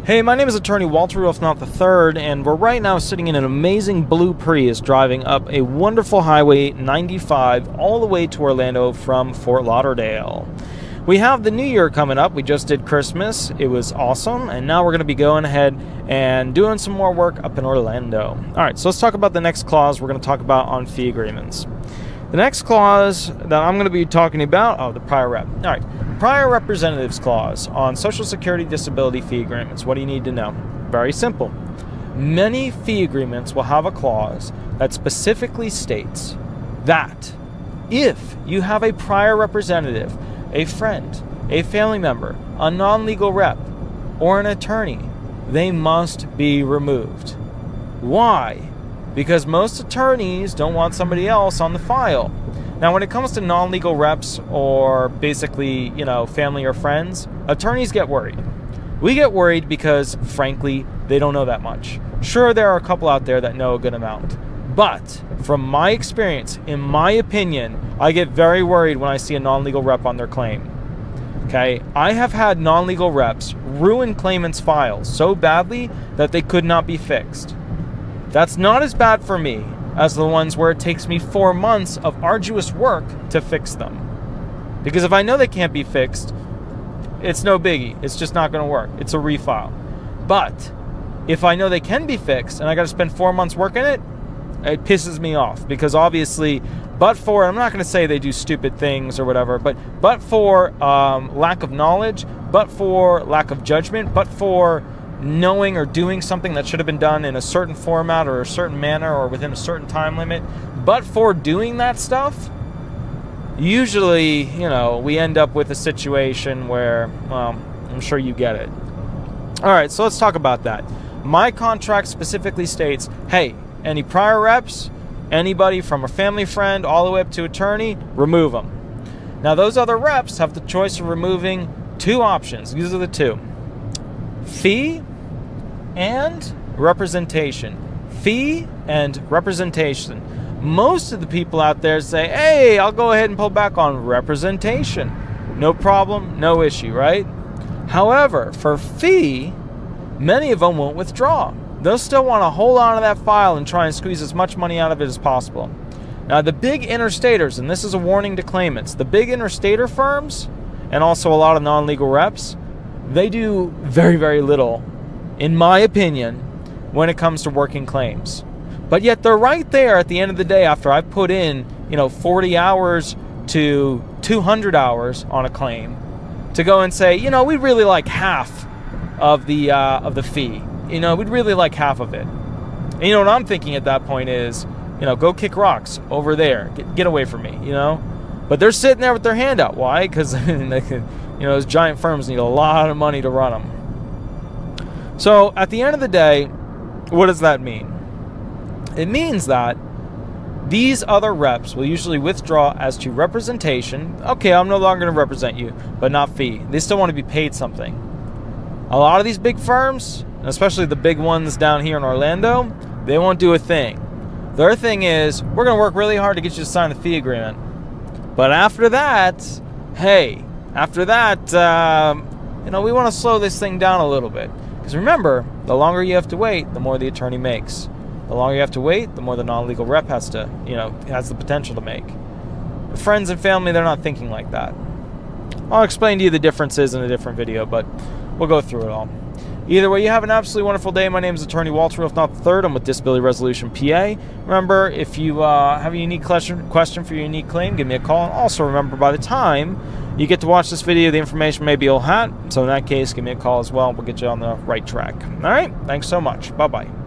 Hey, my name is attorney Walter Rudolph Hnot III, and we're right now sitting in an amazing blue Prius driving up a wonderful Highway 95 all the way to Orlando from Fort Lauderdale. We have the new year coming up. We just did Christmas. It was awesome, and now we're going to be going ahead and doing some more work up in Orlando. All right, so let's talk about the next clause we're going to talk about on fee agreements. The next clause that I'm going to be talking about, the prior rep. All right. Prior representatives clause on Social Security disability fee agreements. What do you need to know? Very simple. Many fee agreements will have a clause that specifically states that if you have a prior representative, a friend, a family member, a non-legal rep, or an attorney, they must be removed. Why? Because most attorneys don't want somebody else on the file. Now, when it comes to non-legal reps or basically, family or friends, attorneys get worried. We get worried because, frankly, they don't know that much. Sure, there are a couple out there that know a good amount. But from my experience, in my opinion, I get very worried when I see a non-legal rep on their claim. Okay? I have had non-legal reps ruin claimants' files so badly that they could not be fixed. That's not as bad for me as the ones where it takes me 4 months of arduous work to fix them. Because if I know they can't be fixed, it's no biggie. It's just not going to work. It's a refile. But if I know they can be fixed and I got to spend 4 months working it, it pisses me off. Because obviously, but for, I'm not going to say they do stupid things or whatever, but for lack of knowledge, but for lack of judgment, but for knowing or doing something that should have been done in a certain format or a certain manner or within a certain time limit, but for doing that stuff, usually, we end up with a situation where, well, I'm sure you get it. All right, so let's talk about that. My contract specifically states, hey, any prior reps, anybody from a family friend all the way up to attorney, remove them. Now, those other reps have the choice of removing two options. These are the two. Fee and representation. Fee and representation. Most of the people out there say, hey, I'll go ahead and pull back on representation. No problem, no issue, right? However, for fee, many of them won't withdraw. They'll still want to hold on to that file and try and squeeze as much money out of it as possible. Now, the big interstaters, and this is a warning to claimants, the big interstater firms, and also a lot of non-legal reps, they do very, very little, in my opinion, when it comes to working claims. But yet they're right there at the end of the day after I've put in, 40 hours to 200 hours on a claim to go and say, we'd really like half of the fee. We'd really like half of it. And what I'm thinking at that point is, go kick rocks over there. Get away from me, But they're sitting there with their hand out. Why? Because those giant firms need a lot of money to run them. So at the end of the day, what does that mean? It means that these other reps will usually withdraw as to representation. Okay, I'm no longer going to represent you, but not fee. They still want to be paid something. A lot of these big firms, especially the big ones down here in Orlando, they won't do a thing. Their thing is, we're going to work really hard to get you to sign the fee agreement. But after that, hey, after that, we want to slow this thing down a little bit. Because remember, the longer you have to wait, the more the attorney makes. The longer you have to wait, the more the non-legal rep has to, has the potential to make. Friends and family, they're not thinking like that. I'll explain to you the differences in a different video, but we'll go through it all. Either way, you have an absolutely wonderful day. My name is attorney Walter Rudolph Hnot III. I'm with Disability Resolution PA. Remember, if you have a unique question for your unique claim, give me a call. And also remember, by the time you get to watch this video, the information may be old hat. So in that case, give me a call as well. We'll get you on the right track. All right? Thanks so much. Bye-bye.